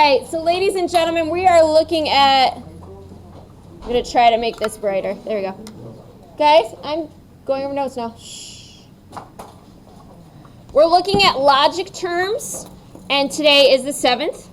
All right, so ladies and gentlemen, we are looking at, I'm going to try to make this brighter. There we go. Guys, I'm going over notes now. Shh. We're looking at logic terms, and today is the 7th.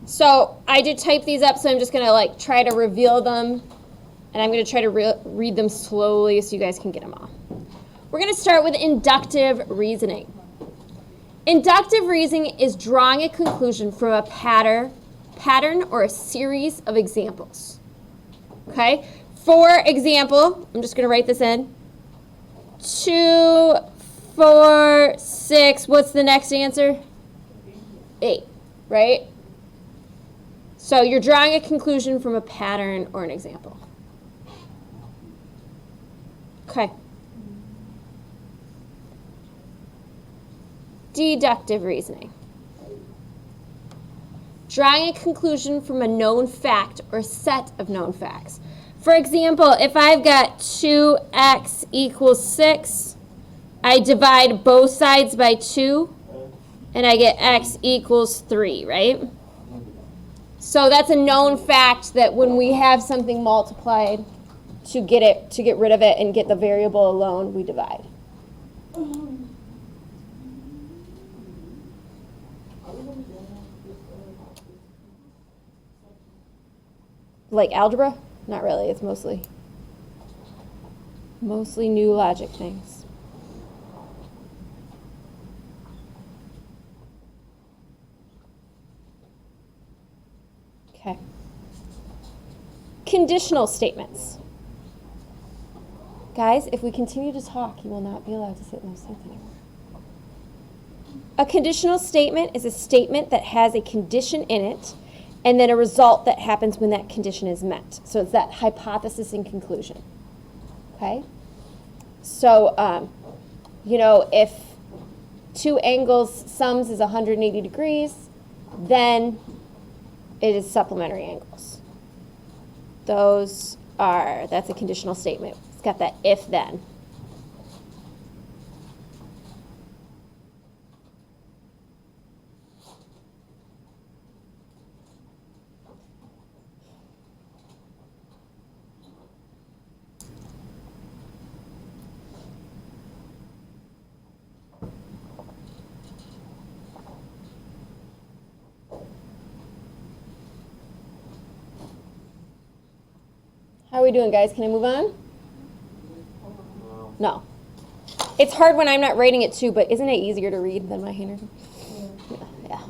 So I did type these up, so I'm just going to try to reveal them, and I'm going to try to read them slowly so you guys can get them all. We're going to start with inductive reasoning. Inductive reasoning is drawing a conclusion from a pattern or a series of examples. Okay? For example, I'm just going to write this in. 2, 4, 6, what's the next answer? 8, right? So you're drawing a conclusion from a pattern or an example. Okay. Deductive reasoning. Drawing a conclusion from a known fact or set of known facts. For example, if I've got 2x equals 6, I divide both sides by 2, and I get x equals 3, right? So that's a known fact that when we have something multiplied, to get rid of it and get the variable alone, we divide. Like algebra? Not really. It's mostly new logic things. Okay. Conditional statements. Guys, if we continue to talk, you will not be allowed to sit in those seats anymore. A conditional statement is a statement that has a condition in it and then a result that happens when that condition is met. So it's that hypothesis and conclusion. Okay? So, if 2 angles sums is 180 degrees, then it is supplementary angles. That's a conditional statement. It's got that if-then. How are we doing, guys? Can I move on? No. It's hard when I'm not writing it too, but isn't it easier to read than my handwriting? Yeah.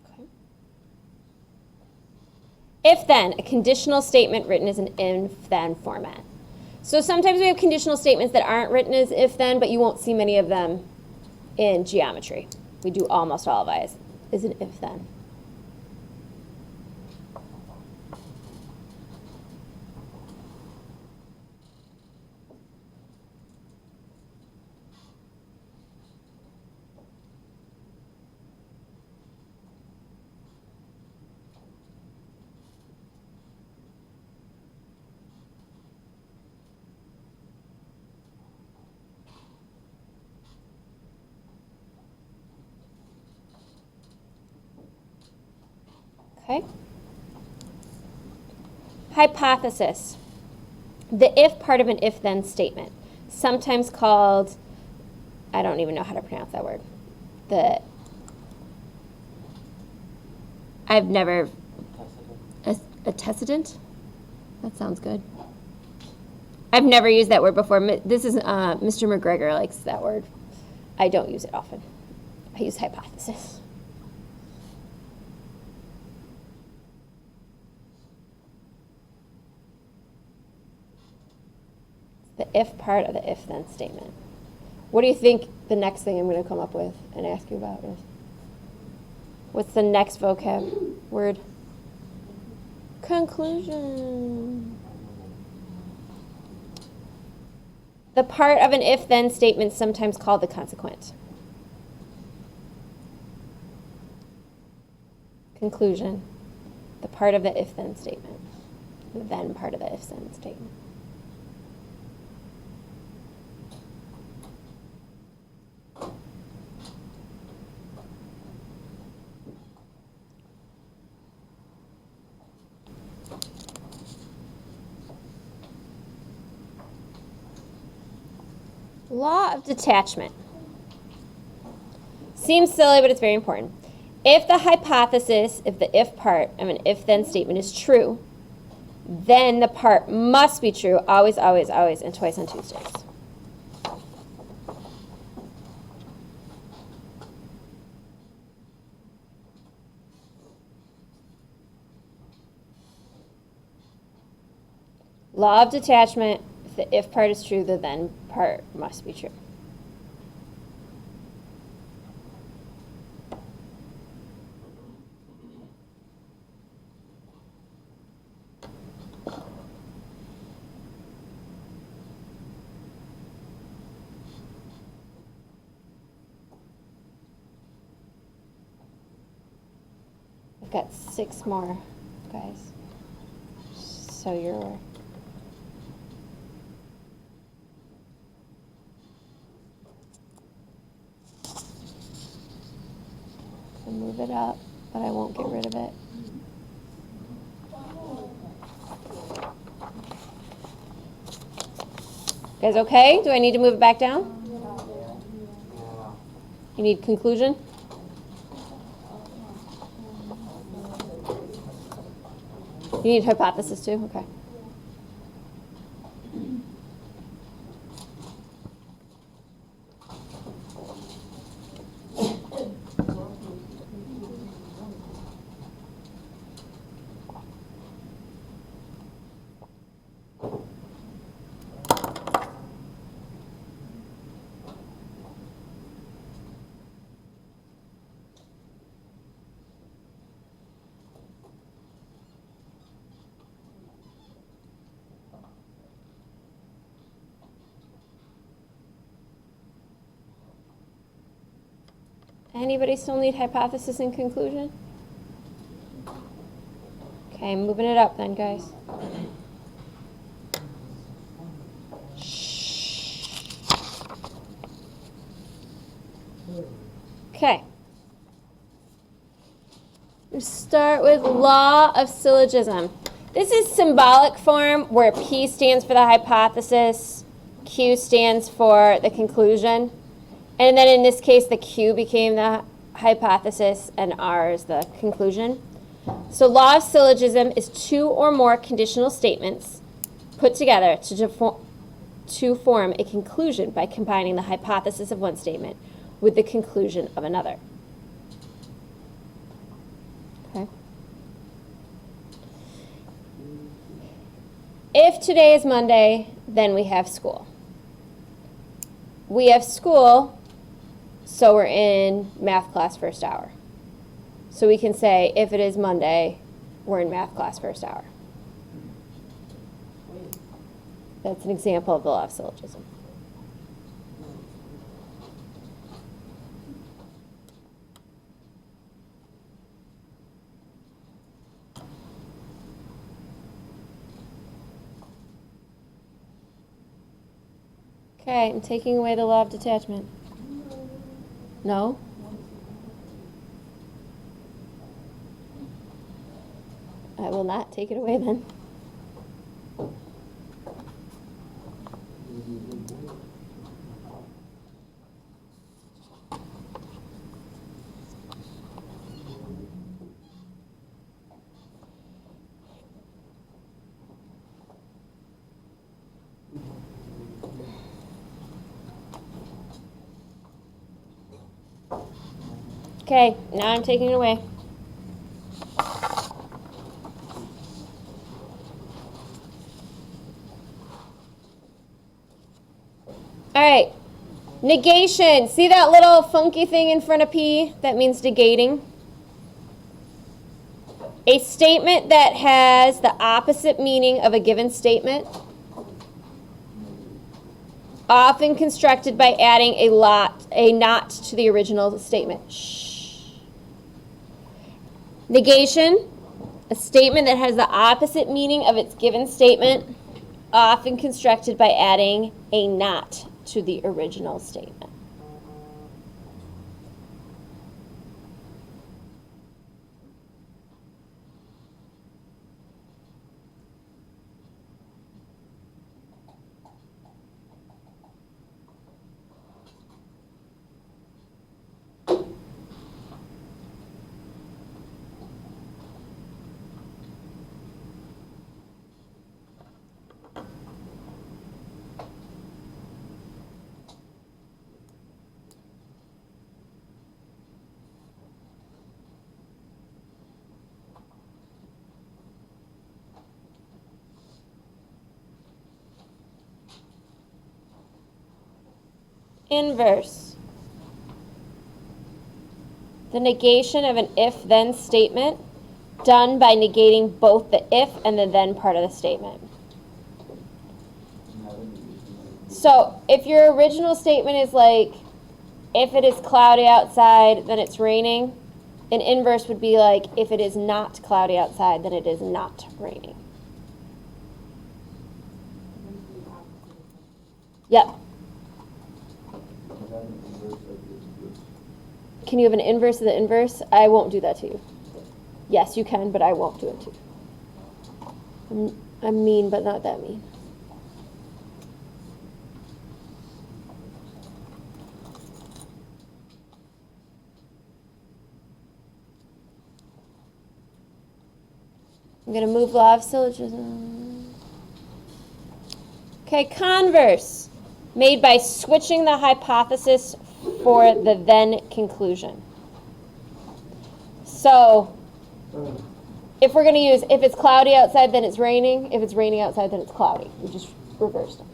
Okay. If-then, a conditional statement written as an if-then format. So sometimes we have conditional statements that aren't written as if-then, but you won't see many of them in geometry. We do almost all of it as an if-then. Okay. Hypothesis. The if part of an if-then statement, sometimes called, I don't even know how to pronounce that word. I've never, antecedent? That sounds good. I've never used that word before. This is, Mr. McGregor likes that word. I don't use it often. I use hypothesis. The if part of the if-then statement. What do you think the next thing I'm going to come up with and ask you about is? What's the next vocab word? Conclusion. The part of an if-then statement sometimes called the consequent. Conclusion. The part of the if-then statement. The then part of the if-then statement. Law of detachment. Seems silly, but it's very important. If the hypothesis, if the if part of an if-then statement is true, then the part must be true always, always, always, and twice on Tuesdays. Law of detachment, if the if part is true, the then part must be true. I've got 6 more, guys. So you're... I'll move it up, but I won't get rid of it. Guys okay? Do I need to move it back down? You need conclusion? You need hypothesis too? Okay. Anybody still need hypothesis and conclusion? Okay, moving it up then, guys. Okay. We start with law of syllogism. This is symbolic form where P stands for the hypothesis, Q stands for the conclusion. And then in this case, the Q became the hypothesis and R is the conclusion. So law of syllogism is 2 or more conditional statements put together to form a conclusion by combining the hypothesis of one statement with the conclusion of another. Okay. If today is Monday, then we have school. We have school, so we're in math class first hour. So we can say, if it is Monday, we're in math class first hour. That's an example of the law of syllogism. Okay, I'm taking away the law of detachment. No? I will not take it away then. Okay, now I'm taking it away. All right, negation. See that little funky thing in front of P? That means negating. A statement that has the opposite meaning of a given statement, often constructed by adding a not to the original statement. Shh. Negation, a statement that has the opposite meaning of its given statement, often constructed by adding a not to the original statement. inverse. The negation of an if-then statement done by negating both the if and the then part of the statement. So if your original statement is like, if it is cloudy outside, then it's raining, an inverse would be like, if it is not cloudy outside, then it is not raining. Yep. Can you have an inverse of the inverse? I won't do that to you. Yes, you can, but I won't do it to you. I'm mean, but not that mean. I'm going to move law of syllogism. Okay, converse. Made by switching the hypothesis for the then conclusion. So, if we're going to use, if it's cloudy outside, then it's raining. If it's raining outside, then it's cloudy. We just reversed them.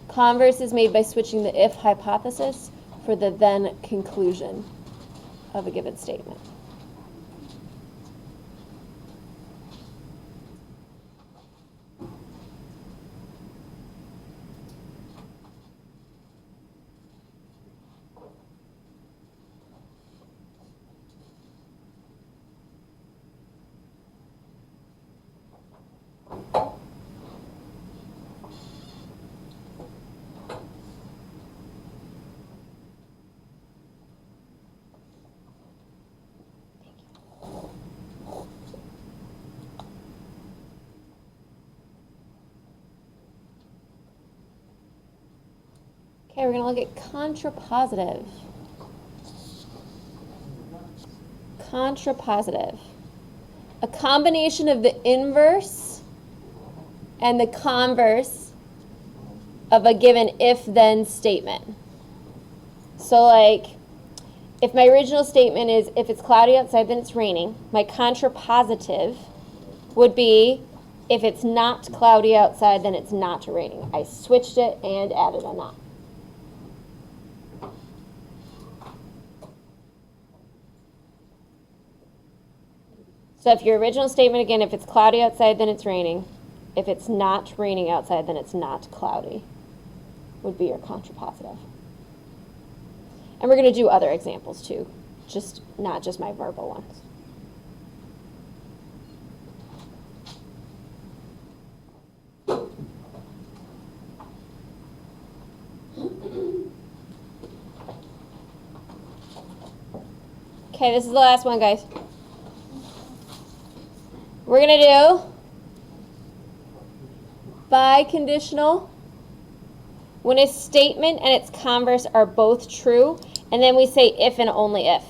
Converse is made by switching the if hypothesis for the then conclusion of a given statement. Okay, we're going to look at contrapositive. Contrapositive. A combination of the inverse and the converse of a given if-then statement. So like, if my original statement is, if it's cloudy outside, then it's raining, my contrapositive would be, if it's not cloudy outside, then it's not raining. I switched it and added a not. So if your original statement, again, if it's cloudy outside, then it's raining. If it's not raining outside, then it's not cloudy, would be your contrapositive. And we're going to do other examples too, not just my verbal ones. Okay, this is the last one, guys. We're going to do biconditional when a statement and its converse are both true, and then we say if and only if.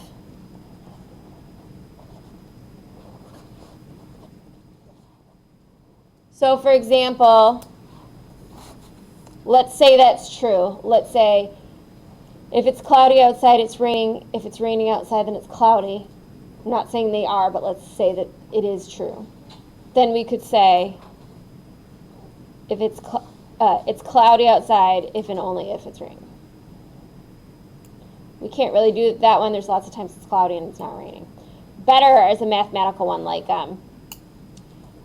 So for example, let's say that's true. Let's say if it's cloudy outside, it's raining. If it's raining outside, then it's cloudy. I'm not saying they are, but let's say that it is true. Then we could say, if it's cloudy outside, if and only if it's raining. We can't really do that one. There's lots of times it's cloudy and it's not raining. Better is a mathematical one, like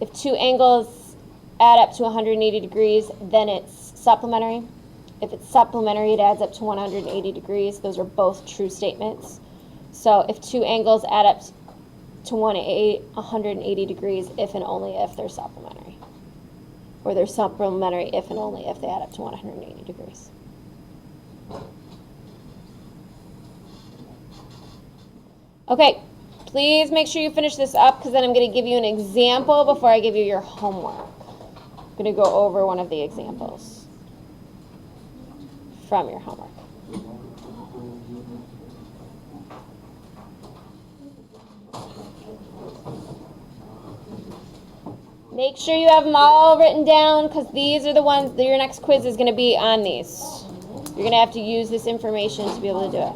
if two angles add up to 180 degrees, then it's supplementary. If it's supplementary, it adds up to 180 degrees. Those are both true statements. So if two angles add up to 180 degrees, if and only if they're supplementary. Or they're supplementary if and only if they add up to 180 degrees. Okay, please make sure you finish this up, because then I'm going to give you an example before I give you your homework. I'm going to go over one of the examples from your homework. Make sure you have them all written down, because these are the ones that your next quiz is going to be on these. You're going to have to use this information to be able to do it.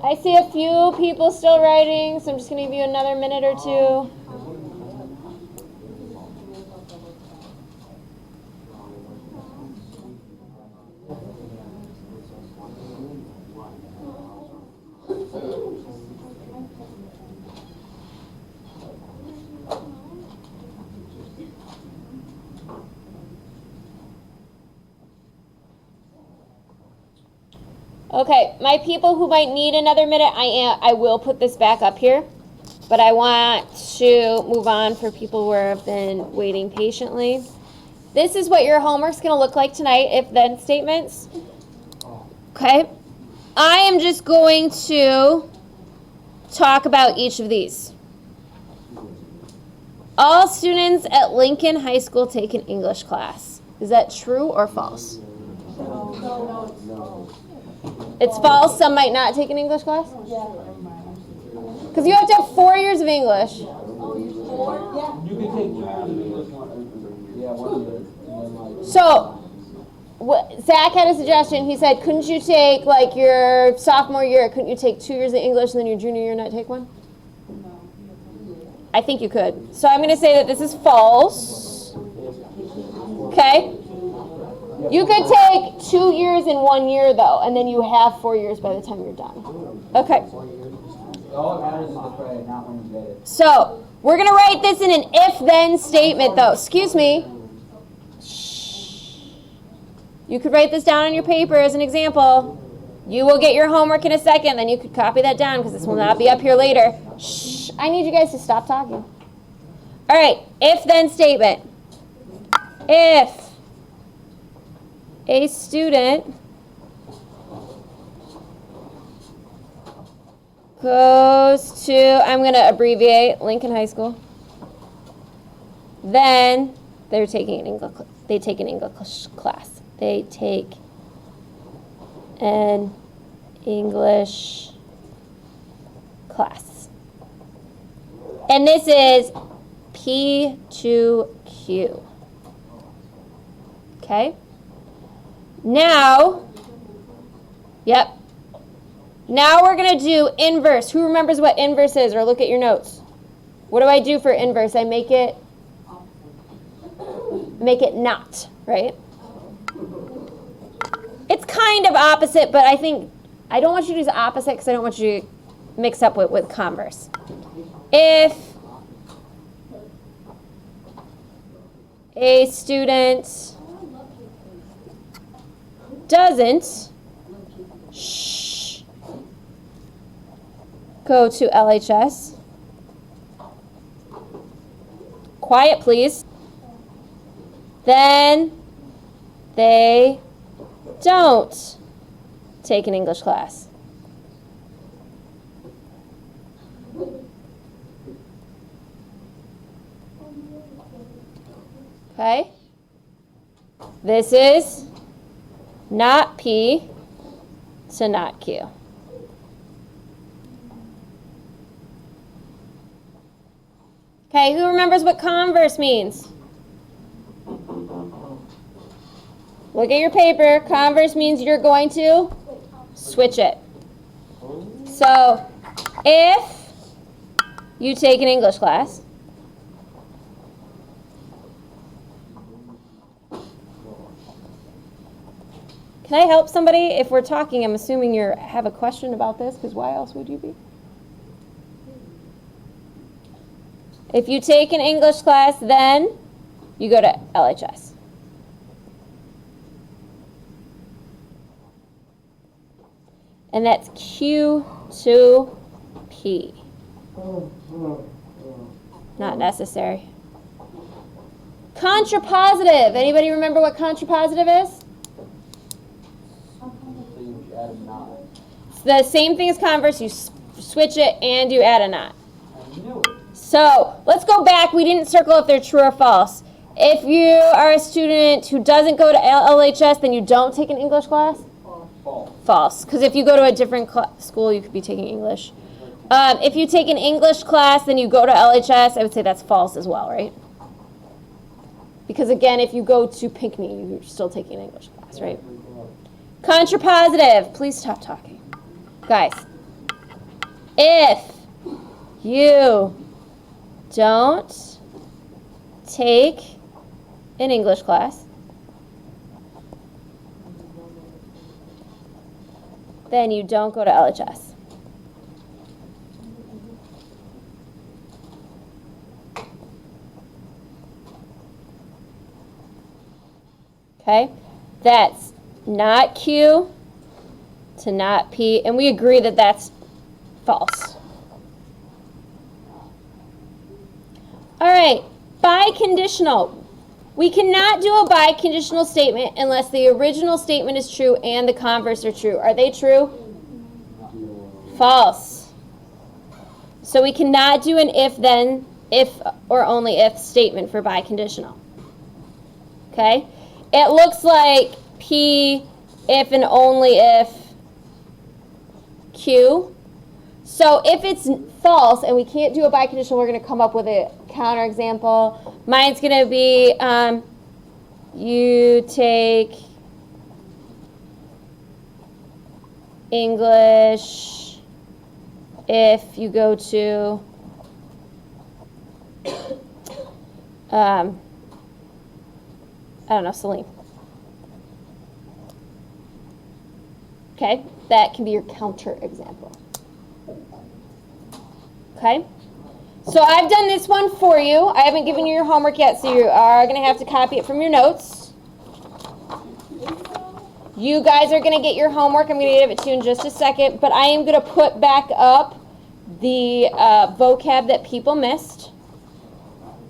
I see a few people still writing, so I'm just going to give you another minute or two. Okay, my people who might need another minute, I will put this back up here, but I want to move on for people who have been waiting patiently. This is what your homework's going to look like tonight, if-then statements. Okay, I am just going to talk about each of these. All students at Lincoln High School take an English class. Is that true or false? No. It's false. Some might not take an English class? Because you have to have 4 years of English. You can take 2 years of English. Yeah, 1 year. So, Zach had a suggestion. He said, couldn't you take, like, your sophomore year, couldn't you take 2 years of English and then your junior year not take one? I think you could. So I'm going to say that this is false. Okay? You could take 2 years in 1 year, though, and then you have 4 years by the time you're done. Okay. All that matters is the credit, not when you get it. So, we're going to write this in an if-then statement, though. Excuse me. Shh. You could write this down on your paper as an example. You will get your homework in a second, then you could copy that down because this will not be up here later. Shh. I need you guys to stop talking. All right, if-then statement. If a student goes to, I'm going to abbreviate, Lincoln High School, then they take an English class. They take an English class. And this is P2Q. Okay? Now, yep. Now we're going to do inverse. Who remembers what inverse is, or look at your notes? What do I do for inverse? I make it not, right? It's kind of opposite, but I don't want you to use opposite because I don't want you to mix up with converse. If a student doesn't go to LHS, quiet please, then they don't take an English class. Okay? This is not P to not Q. Okay, who remembers what converse means? Look at your paper. Converse means you're going to switch it. So, if you take an English class, can I help somebody? If we're talking, I'm assuming you have a question about this, because why else would you be? If you take an English class, then you go to LHS. And that's Q to P. Not necessary. Contrapositive. Anybody remember what contrapositive is? It's the same thing as converse. You switch it and you add a not. So let's go back. We didn't circle if they're true or false. If you are a student who doesn't go to LHS, then you don't take an English class? False. Because if you go to a different school, you could be taking English. If you take an English class, then you go to LHS, I would say that's false as well, right? Because again, if you go to Pinckney, you're still taking an English class, right? Contrapositive. Please stop talking. Guys, If you don't take an English class, then you don't go to LHS. Okay, that's not Q to not P, and we agree that that's false. All right, biconditional. We cannot do a biconditional statement unless the original statement is true and the converse are true. Are they true? False. So we cannot do an if-then, if or only if statement for biconditional. Okay? It looks like P, if and only if Q. So if it's false and we can't do a biconditional, we're going to come up with a counterexample. Mine's going to be you take English if you go to I don't know, Saline. Okay, that can be your counterexample. Okay, so I've done this one for you. I haven't given you your homework yet, so you are going to have to copy it from your notes. You guys are going to get your homework. I'm going to give it to you in just a second, but I am going to put back up the vocab that people missed.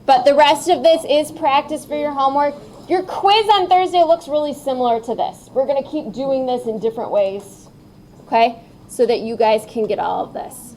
But the rest of this is practice for your homework. Your quiz on Thursday looks really similar to this. We're going to keep doing this in different ways, okay, so that you guys can get all of this.